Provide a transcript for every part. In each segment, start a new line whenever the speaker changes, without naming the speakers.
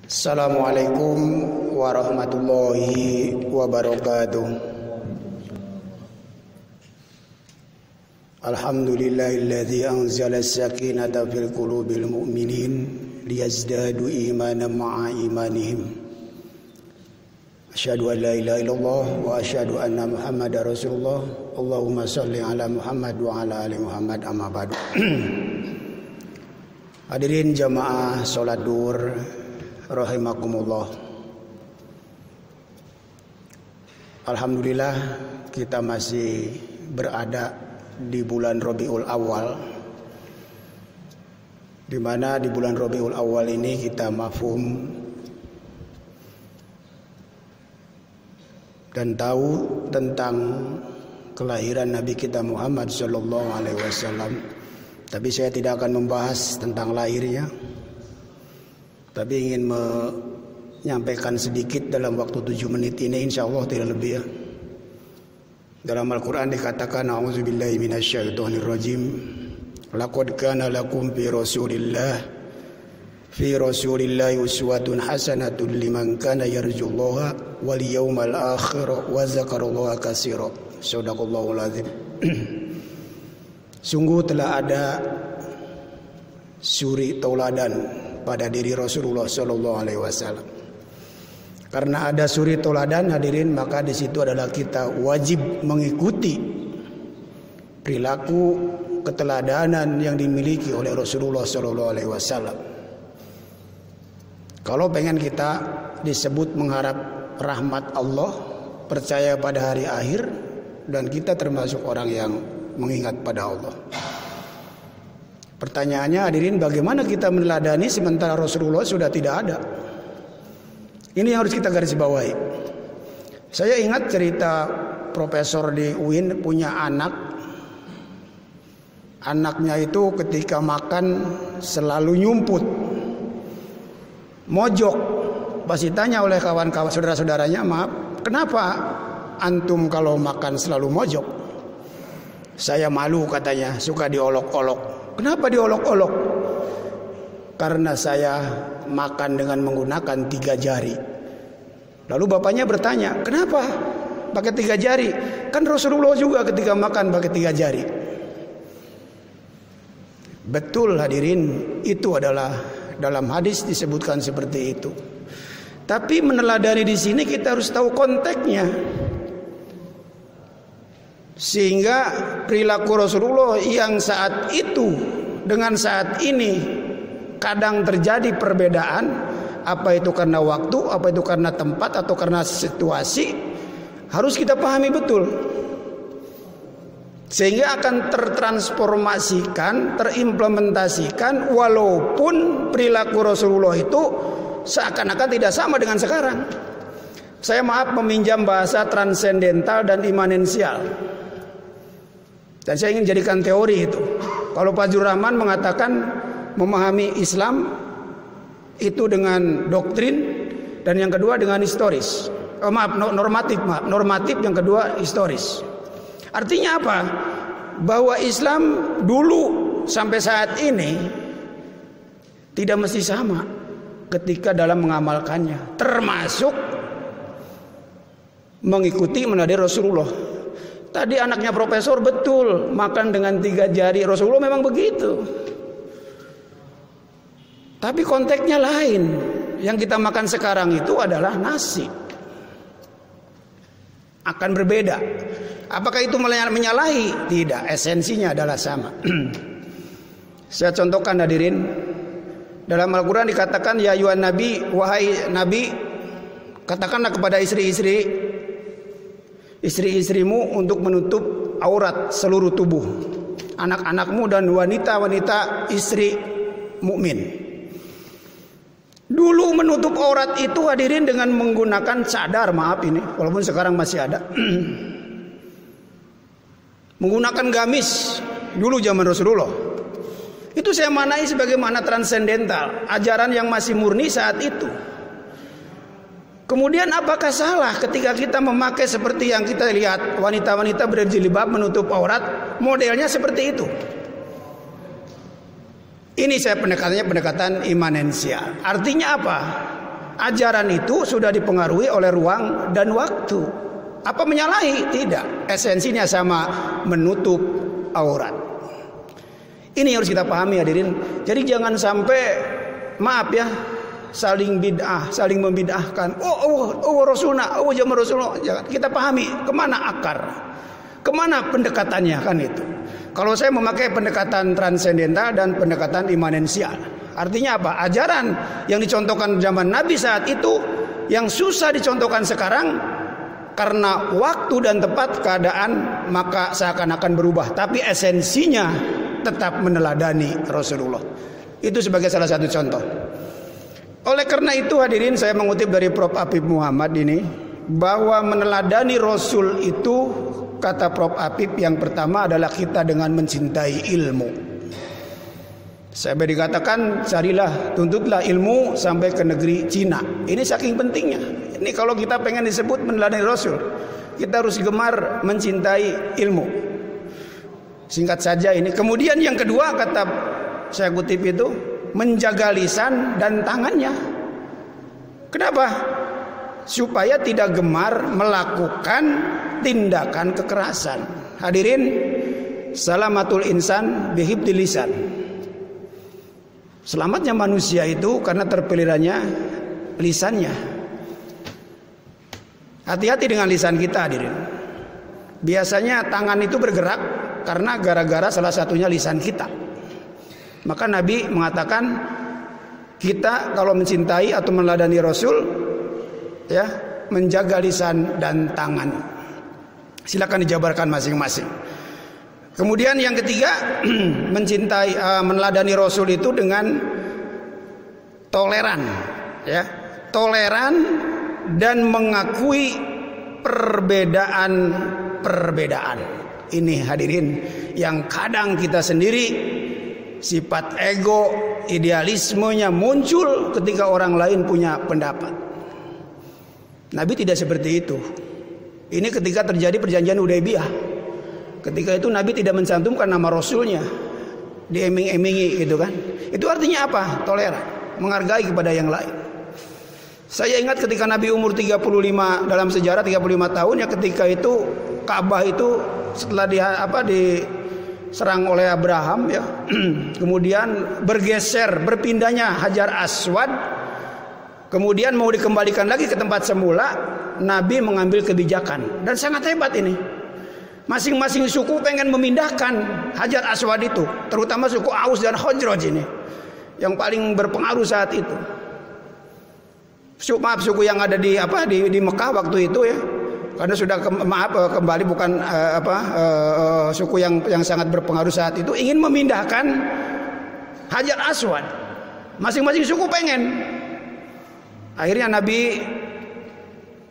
Assalamualaikum warahmatullahi wabarakatuh. Alhamdulillahilladzi anzala as-sakinata fil qulubil mu'minin liyazdadu imanan ma'a imanihim. Asyhadu an la ilaha illallah wa asyhadu anna Muhammadar Rasulullah. Allahumma shalli ala Muhammad wa ala ali Muhammad, amma ba'du. Hadirin jamaah salat duhur rahimakumullah. Alhamdulillah kita masih berada di bulan Rabiul Awal, di mana di bulan Rabiul Awal ini kita mafhum dan tahu tentang kelahiran Nabi kita Muhammad sallallahu alaihi wasallam. Tapi saya tidak akan membahas tentang lahirnya, tapi ingin menyampaikan sedikit dalam waktu 7 menit ini, insya Allah tidak lebih ya. Dalam Al-Quran dikatakan, a'udzubillahi minasyaitonirrajim, laqad kana lakum fi rasulillahi uswatun hasanatun liman kana yarjullaha wal yawmal akhir wa dzakarallaha katsira. Shadaqallahul azim. Sungguh telah ada suri tauladan pada diri Rasulullah Sallallahu Alaihi Wasallam. Karena ada suri tauladan, hadirin, maka di situ adalah kita wajib mengikuti perilaku keteladanan yang dimiliki oleh Rasulullah Sallallahu Alaihi Wasallam. Kalau pengen kita disebut mengharap rahmat Allah, percaya pada hari akhir, dan kita termasuk orang yang mengingat pada Allah. Pertanyaannya, hadirin, bagaimana kita meneladani sementara Rasulullah sudah tidak ada? Ini yang harus kita garis bawahi. Saya ingat cerita profesor di UIN punya anak. Anaknya itu ketika makan selalu nyumput, mojok. Pas ditanya oleh kawan-kawan saudara-saudaranya, maaf, kenapa antum kalau makan selalu mojok? Saya malu, katanya, suka diolok-olok. Kenapa diolok-olok? Karena saya makan dengan menggunakan 3 jari. Lalu bapaknya bertanya, kenapa pakai 3 jari? Kan Rasulullah juga ketika makan pakai 3 jari. Betul, hadirin, itu adalah dalam hadis disebutkan seperti itu. Tapi meneladani di sini kita harus tahu konteksnya. Sehingga perilaku Rasulullah yang saat itu dengan saat ini kadang terjadi perbedaan, apa itu karena waktu, apa itu karena tempat, atau karena situasi, harus kita pahami betul. Sehingga akan tertransformasikan, terimplementasikan, walaupun perilaku Rasulullah itu seakan-akan tidak sama dengan sekarang. Saya maaf meminjam bahasa transendental dan imanensial. Dan saya ingin jadikan teori itu. Kalau Pak Rahman mengatakan memahami Islam itu dengan doktrin, dan yang kedua dengan historis. Normatif, yang kedua historis. Artinya apa? Bahwa Islam dulu sampai saat ini tidak mesti sama ketika dalam mengamalkannya, termasuk mengikuti menadai Rasulullah. Tadi anaknya profesor betul, makan dengan 3 jari. Rasulullah memang begitu. Tapi konteksnya lain. Yang kita makan sekarang itu adalah nasi. Akan berbeda. Apakah itu menyalahi? Tidak, esensinya adalah sama. Saya contohkan, hadirin. Dalam Al-Quran dikatakan, ya ayuhan nabi, wahai nabi, katakanlah kepada istri-istrimu untuk menutup aurat seluruh tubuh, anak-anakmu dan wanita-wanita istri mukmin. Dulu menutup aurat itu, hadirin, dengan menggunakan cadar, maaf ini, walaupun sekarang masih ada. Menggunakan gamis dulu zaman Rasulullah. Itu saya manai sebagaimana transendental, ajaran yang masih murni saat itu. Kemudian apakah salah ketika kita memakai seperti yang kita lihat wanita-wanita berjilbab menutup aurat, modelnya seperti itu? Ini saya pendekatannya pendekatan imanensial. Artinya apa? Ajaran itu sudah dipengaruhi oleh ruang dan waktu. Apa menyalahi? Tidak. Esensinya sama, menutup aurat. Ini harus kita pahami hadirin. Jadi jangan sampai, maaf ya, saling bid'ah, saling membid'ahkan. Oh Rasulullah, zaman Rasulullah. Jangan. Kita pahami kemana akar, kemana pendekatannya kan itu. Kalau saya memakai pendekatan transendental dan pendekatan imanensial, artinya apa? Ajaran yang dicontohkan zaman Nabi saat itu yang susah dicontohkan sekarang karena waktu dan tepat keadaan, maka seakan-akan berubah. Tapi esensinya tetap meneladani Rasulullah. Itu sebagai salah satu contoh. Oleh karena itu hadirin, saya mengutip dari Prof. Apip Muhammad ini, bahwa meneladani Rasul itu, kata Prof. Apip, yang pertama adalah kita dengan mencintai ilmu. Saya dikatakan, carilah, tuntutlah ilmu sampai ke negeri Cina. Ini saking pentingnya. Ini kalau kita pengen disebut meneladani Rasul, kita harus gemar mencintai ilmu. Singkat saja ini. Kemudian yang kedua, kata saya kutip itu, menjaga lisan dan tangannya. Kenapa? Supaya tidak gemar melakukan tindakan kekerasan. Hadirin, salamatul insan bihibdil lisan. Selamatnya manusia itu karena terpeliharaannya lisannya. Hati-hati dengan lisan kita hadirin. Biasanya tangan itu bergerak karena gara-gara salah satunya lisan kita. Maka Nabi mengatakan, kita kalau mencintai atau meneladani Rasul, ya, menjaga lisan dan tangan. Silakan dijabarkan masing-masing. Kemudian yang ketiga, mencintai, meneladani Rasul itu dengan toleran, ya, toleran dan mengakui perbedaan. Ini hadirin, yang kadang kita sendiri sifat ego, idealismenya muncul ketika orang lain punya pendapat. Nabi tidak seperti itu. Ini ketika terjadi perjanjian Hudaybiyah. Ketika itu Nabi tidak mencantumkan nama Rasulnya, dieming-emingi gitu kan. Itu artinya apa? Toleran, menghargai kepada yang lain. Saya ingat ketika Nabi umur 35, dalam sejarah 35 tahun ya, ketika itu Ka'bah itu setelah diserang oleh Abraham ya, kemudian bergeser, berpindahnya Hajar Aswad, kemudian mau dikembalikan lagi ke tempat semula. Nabi mengambil kebijakan dan sangat hebat ini. Masing-masing suku pengen memindahkan Hajar Aswad itu, terutama suku Aus dan Khazraj ini yang paling berpengaruh saat itu. Suku yang ada di Mekah waktu itu ya, karena sudah kembali bukan suku yang sangat berpengaruh saat itu, ingin memindahkan Hajar Aswad. Masing-masing suku pengen. Akhirnya Nabi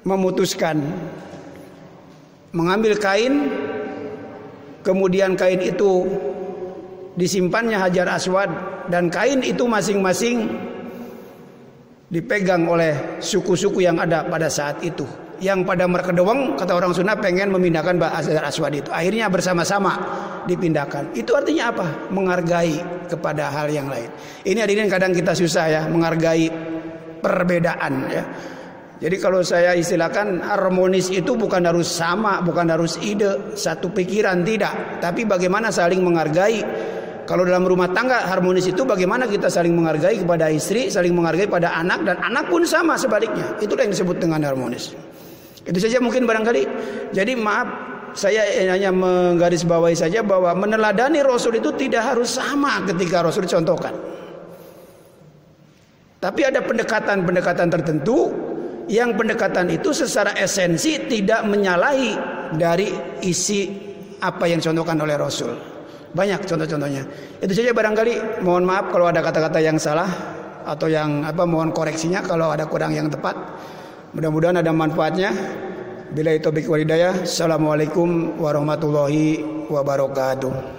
memutuskan mengambil kain, kemudian kain itu disimpannya Hajar Aswad, dan kain itu masing-masing dipegang oleh suku-suku yang ada pada saat itu. Yang pada merkedeweng, kata orang Sunda, pengen memindahkan Hajar Aswad itu. Akhirnya bersama-sama dipindahkan. Itu artinya apa? Menghargai kepada hal yang lain. Ini hadirin kadang kita susah ya, menghargai perbedaan ya. Jadi kalau saya istilahkan, harmonis itu bukan harus sama, bukan harus ide, satu pikiran, tidak. Tapi bagaimana saling menghargai. Kalau dalam rumah tangga, harmonis itu bagaimana kita saling menghargai kepada istri, saling menghargai pada anak, dan anak pun sama sebaliknya. Itulah yang disebut dengan harmonis. Itu saja mungkin barangkali. Jadi maaf, saya hanya menggarisbawahi saja bahwa meneladani Rasul itu tidak harus sama ketika Rasul contohkan. Tapi ada pendekatan-pendekatan tertentu, yang pendekatan itu secara esensi tidak menyalahi dari isi apa yang dicontohkan oleh Rasul. Banyak contoh-contohnya. Itu saja barangkali. Mohon maaf kalau ada kata-kata yang salah atau yang mohon koreksinya kalau ada kurang yang tepat. Mudah-mudahan ada manfaatnya. Billahi taufiq wal hidayah. Assalamualaikum warahmatullahi wabarakatuh.